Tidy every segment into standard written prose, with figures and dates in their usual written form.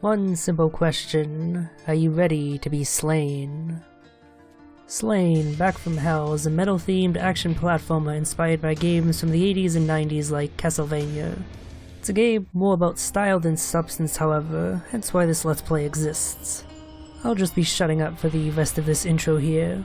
One simple question: are you ready to be slain? Slain, Back from Hell is a metal-themed action platformer inspired by games from the 80s and 90s like Castlevania. It's a game more about style than substance, however, hence why this Let's Play exists. I'll just be shutting up for the rest of this intro here.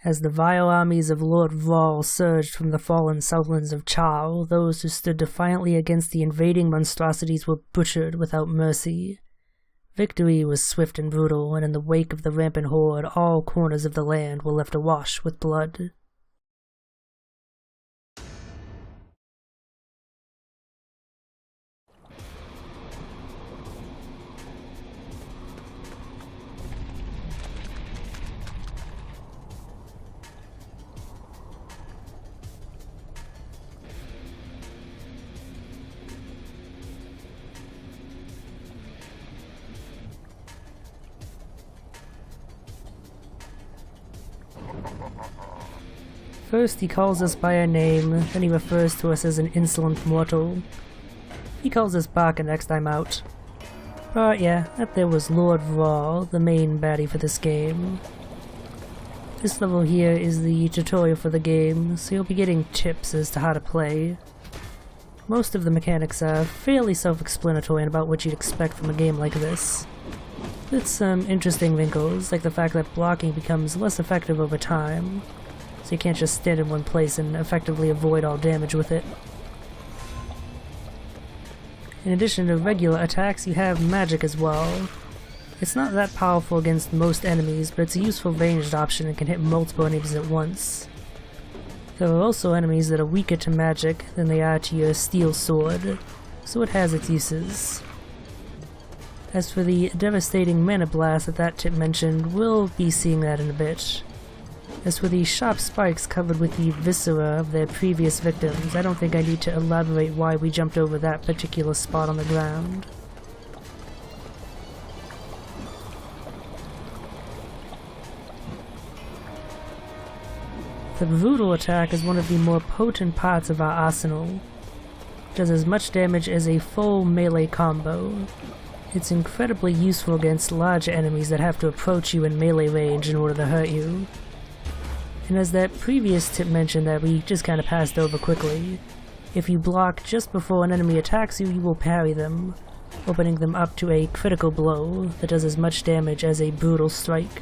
As the vile armies of Lord Vrawl surged from the fallen southlands of Chal, those who stood defiantly against the invading monstrosities were butchered without mercy. Victory was swift and brutal, and in the wake of the rampant horde, all corners of the land were left awash with blood. First he calls us by our name, then he refers to us as an insolent mortal. He calls us Baka next time out. But yeah, up there was Lord Vrawl, the main baddie for this game. This level here is the tutorial for the game, so you'll be getting tips as to how to play. Most of the mechanics are fairly self-explanatory and about what you'd expect from a game like this. With some interesting wrinkles, like the fact that blocking becomes less effective over time, so you can't just stand in one place and effectively avoid all damage with it. In addition to regular attacks, you have magic as well. It's not that powerful against most enemies, but it's a useful ranged option and can hit multiple enemies at once. There are also enemies that are weaker to magic than they are to your steel sword, so it has its uses. As for the devastating mana blast that tip mentioned, we'll be seeing that in a bit. As for the sharp spikes covered with the viscera of their previous victims, I don't think I need to elaborate why we jumped over that particular spot on the ground. The brutal attack is one of the more potent parts of our arsenal. It does as much damage as a full melee combo. It's incredibly useful against large enemies that have to approach you in melee range in order to hurt you. And as that previous tip mentioned that we just kinda passed over quickly, if you block just before an enemy attacks you, you will parry them, opening them up to a critical blow that does as much damage as a brutal strike.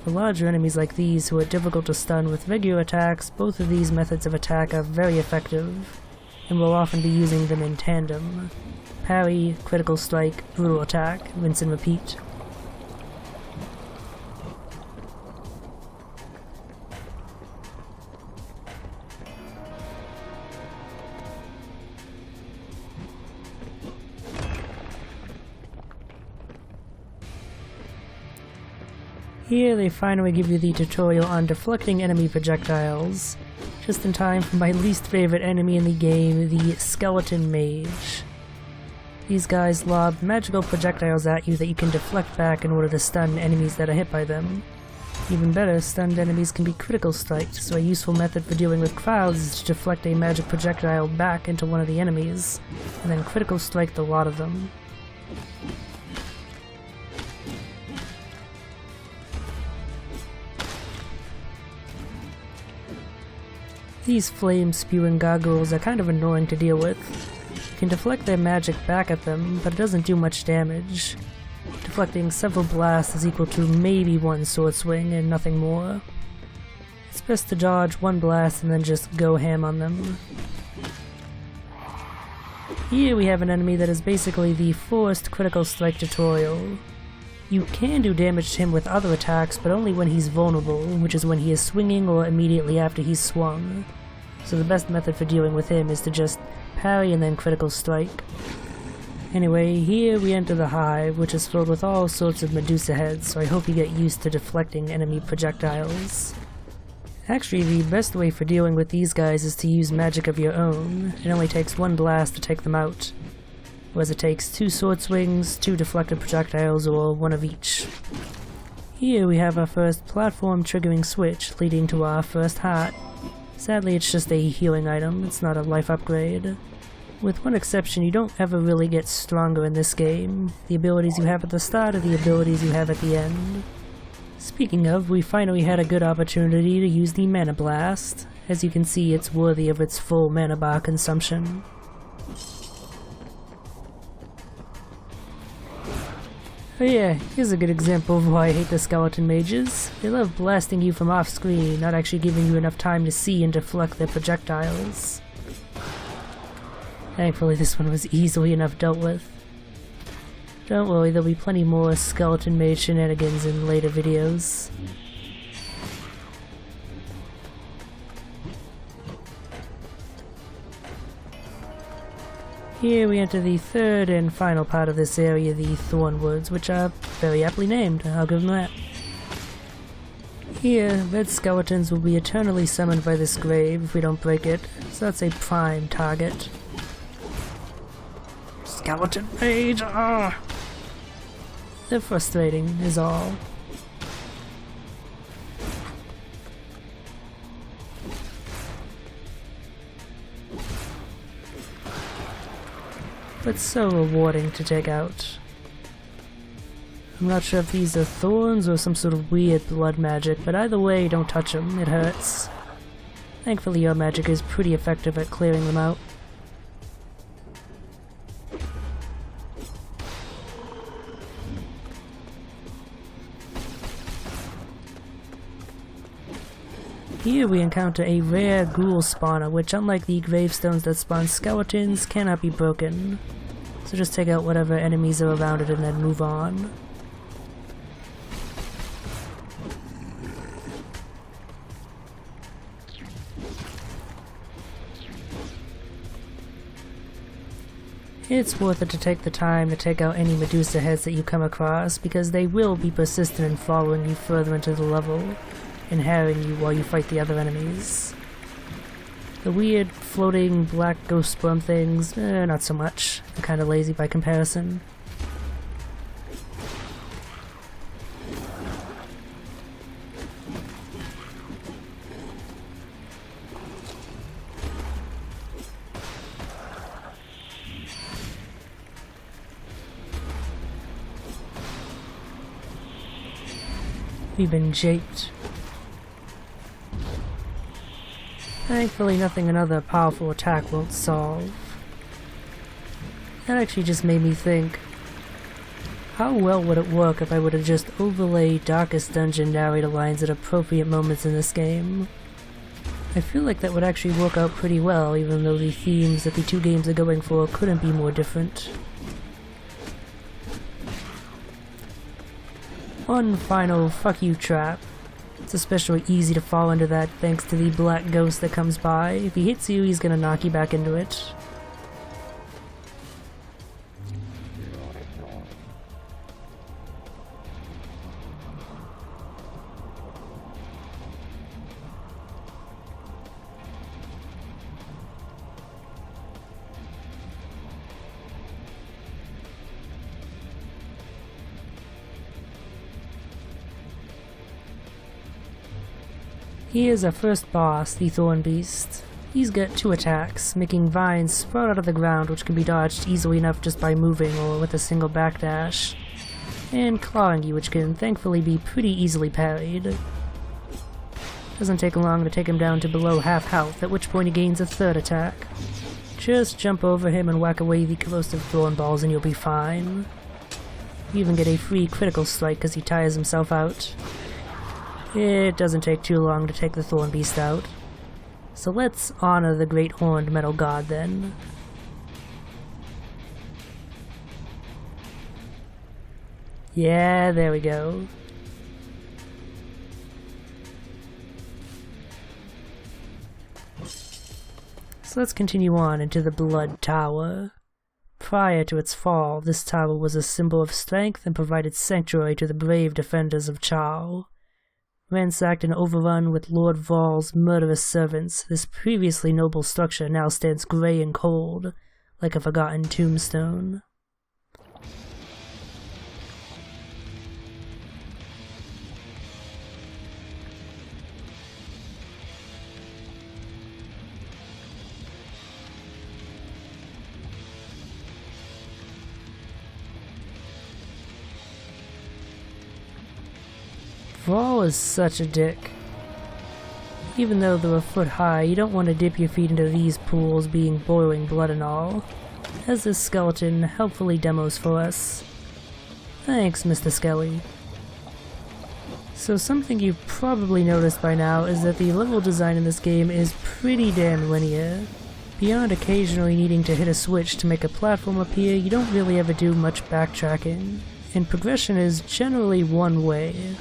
For larger enemies like these who are difficult to stun with regular attacks, both of these methods of attack are very effective, and we'll often be using them in tandem. Parry, critical strike, brutal attack, rinse and repeat. Here they finally give you the tutorial on deflecting enemy projectiles, just in time for my least favorite enemy in the game, the Skeleton Mage. These guys lob magical projectiles at you that you can deflect back in order to stun enemies that are hit by them. Even better, stunned enemies can be critical striked, so a useful method for dealing with crowds is to deflect a magic projectile back into one of the enemies, and then critical strike the lot of them. These flame-spewing gargoyles are kind of annoying to deal with. You can deflect their magic back at them, but it doesn't do much damage. Deflecting several blasts is equal to maybe one sword swing and nothing more. It's best to dodge one blast and then just go ham on them. Here we have an enemy that is basically the forced critical strike tutorial. You can do damage to him with other attacks, but only when he's vulnerable, which is when he is swinging or immediately after he's swung. So the best method for dealing with him is to just parry and then critical strike. Anyway, here we enter the Hive, which is filled with all sorts of Medusa Heads, so I hope you get used to deflecting enemy projectiles. Actually, the best way for dealing with these guys is to use magic of your own. It only takes one blast to take them out, whereas it takes 2 sword swings, 2 deflected projectiles, or 1 of each. Here we have our first platform triggering switch, leading to our first heart. Sadly, it's just a healing item, it's not a life upgrade. With one exception, you don't ever really get stronger in this game. The abilities you have at the start are the abilities you have at the end. Speaking of, we finally had a good opportunity to use the Mana Blast. As you can see, it's worthy of its full mana bar consumption. Oh yeah, here's a good example of why I hate the skeleton mages. They love blasting you from off screen, not actually giving you enough time to see and deflect their projectiles. Thankfully this one was easily enough dealt with. Don't worry, there'll be plenty more skeleton mage shenanigans in later videos. Here we enter the third and final part of this area, the Thorn Woods, which are very aptly named, I'll give them that. Here, red skeletons will be eternally summoned by this grave if we don't break it, so that's a prime target. Skeleton mage! Ah! They're frustrating, is all. But so rewarding to take out. I'm not sure if these are thorns or some sort of weird blood magic, but either way, don't touch them, it hurts. Thankfully your magic is pretty effective at clearing them out. Here we encounter a rare ghoul spawner, which unlike the gravestones that spawn skeletons, cannot be broken. So just take out whatever enemies are around it and then move on. It's worth it to take the time to take out any Medusa Heads that you come across, because they will be persistent in following you further into the level and harrying you while you fight the other enemies. The weird floating black ghost sperm things, not so much. They're kinda lazy by comparison. We've been japed. Thankfully nothing another powerful attack won't solve. That actually just made me think, how well would it work if I would have just overlaid Darkest Dungeon narrator lines at appropriate moments in this game? I feel like that would actually work out pretty well, even though the themes that the two games are going for couldn't be more different. One final fuck you trap. It's especially easy to fall into that thanks to the black ghost that comes by. If he hits you, he's gonna knock you back into it. Here's our first boss, the Thorn Beast. He's got 2 attacks, making vines sprout out of the ground which can be dodged easily enough just by moving or with a single backdash, and clawing you, which can thankfully be pretty easily parried. Doesn't take long to take him down to below half health, at which point he gains a third attack. Just jump over him and whack away the corrosive thorn balls and you'll be fine. You even get a free critical strike because he tires himself out. It doesn't take too long to take the Thorn Beast out. So let's honor the Great Horned Metal God then. Yeah, there we go. So let's continue on into the Blood Tower. Prior to its fall, this tower was a symbol of strength and provided sanctuary to the brave defenders of Chao. Ransacked and overrun with Lord Val's murderous servants, this previously noble structure now stands grey and cold, like a forgotten tombstone. Val is such a dick. Even though they're a foot high, you don't want to dip your feet into these pools being boiling blood and all, as this skeleton helpfully demos for us. Thanks, Mr. Skelly. So something you've probably noticed by now is that the level design in this game is pretty damn linear. Beyond occasionally needing to hit a switch to make a platform appear, you don't really ever do much backtracking, and progression is generally one way.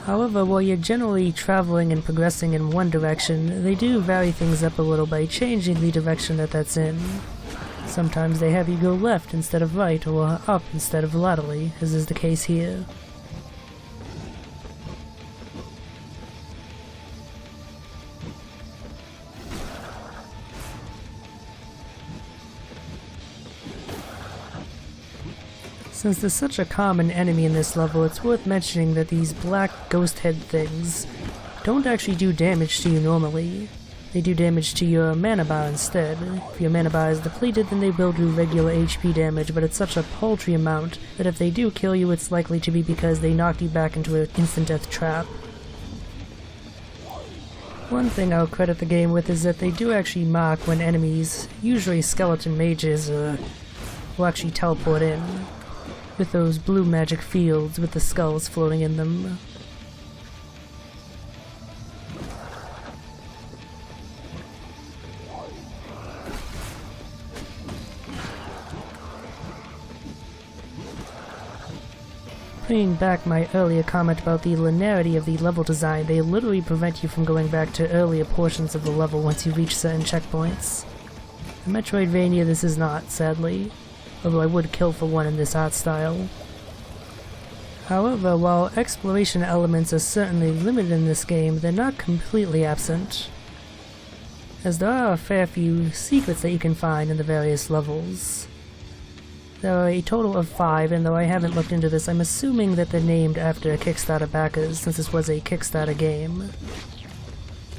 However, while you're generally traveling and progressing in one direction, they do vary things up a little by changing the direction that's in. Sometimes they have you go left instead of right, or up instead of laterally, as is the case here. Since there's such a common enemy in this level, it's worth mentioning that these black ghost head things don't actually do damage to you normally. They do damage to your mana bar instead. If your mana bar is depleted, then they will do regular HP damage, but it's such a paltry amount that if they do kill you, it's likely to be because they knocked you back into an instant death trap. One thing I'll credit the game with is that they do actually mark when enemies, usually skeleton mages, will actually teleport in, with those blue magic fields with the skulls floating in them. Bringing back my earlier comment about the linearity of the level design, they literally prevent you from going back to earlier portions of the level once you reach certain checkpoints. In Metroidvania this is not, sadly, although I would kill for one in this art style. However, while exploration elements are certainly limited in this game, they're not completely absent, as there are a fair few secrets that you can find in the various levels. There are a total of 5, and though I haven't looked into this, I'm assuming that they're named after Kickstarter backers, since this was a Kickstarter game.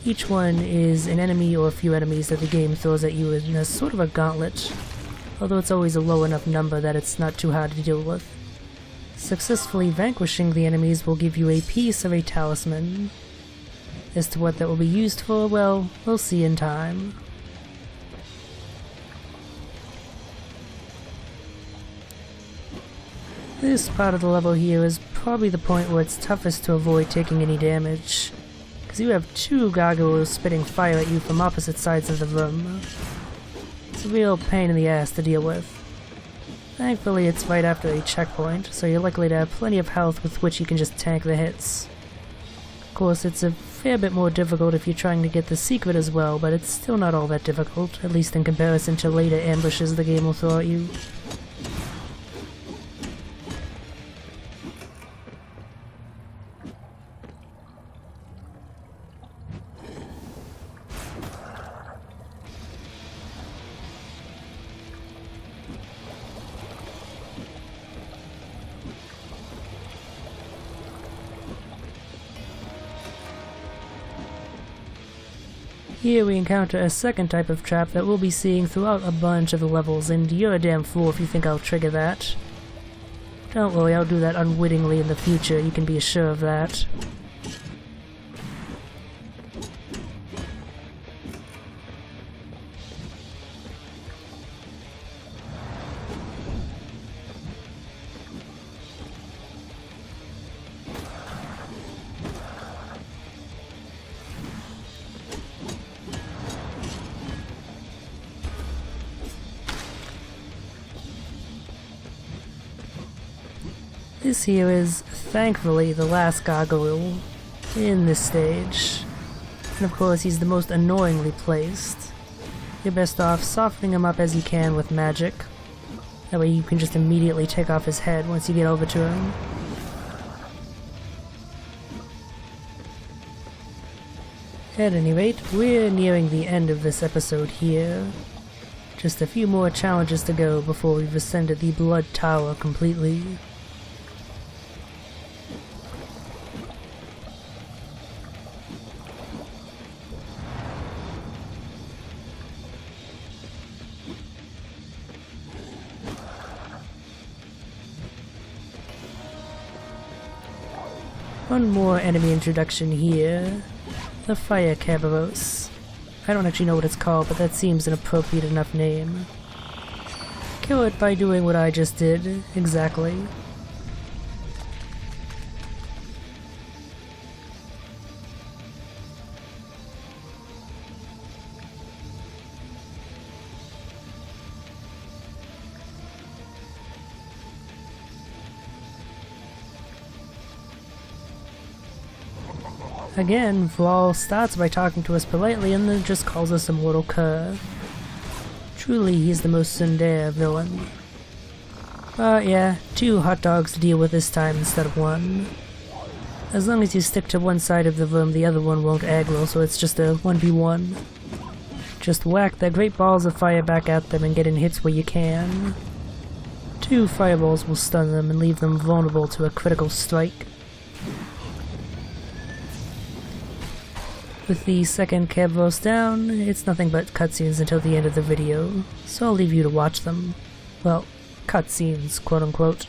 Each one is an enemy or a few enemies that the game throws at you in a sort of a gauntlet, although it's always a low enough number that it's not too hard to deal with. Successfully vanquishing the enemies will give you a piece of a talisman. As to what that will be used for, well, we'll see in time. This part of the level here is probably the point where it's toughest to avoid taking any damage, because you have 2 gargoyles spitting fire at you from opposite sides of the room. It's a real pain in the ass to deal with. Thankfully it's right after a checkpoint, so you're likely to have plenty of health with which you can just tank the hits. Of course, it's a fair bit more difficult if you're trying to get the secret as well, but it's still not all that difficult, at least in comparison to later ambushes the game will throw at you. Here we encounter a second type of trap that we'll be seeing throughout a bunch of the levels, and you're a damn fool if you think I'll trigger that. Don't worry, I'll do that unwittingly in the future, you can be assured of that. This here is, thankfully, the last gargoyle in this stage. And of course, he's the most annoyingly placed. You're best off softening him up as you can with magic. That way you can just immediately take off his head once you get over to him. At any rate, we're nearing the end of this episode here. Just a few more challenges to go before we've ascended the Blood Tower completely. One more enemy introduction here. The Fire Cabaros. I don't actually know what it's called, but that seems an appropriate enough name. Kill it by doing what I just did, exactly. Again, Vlaal starts by talking to us politely and then just calls us a mortal cur. Truly, he's the most tsundere villain. But yeah, 2 hot dogs to deal with this time instead of 1. As long as you stick to one side of the room, the other one won't aggro, so it's just a 1v1. Just whack their great balls of fire back at them and get in hits where you can. 2 fireballs will stun them and leave them vulnerable to a critical strike. With the second Cabaros down, it's nothing but cutscenes until the end of the video, so I'll leave you to watch them. Well, cutscenes, quote unquote.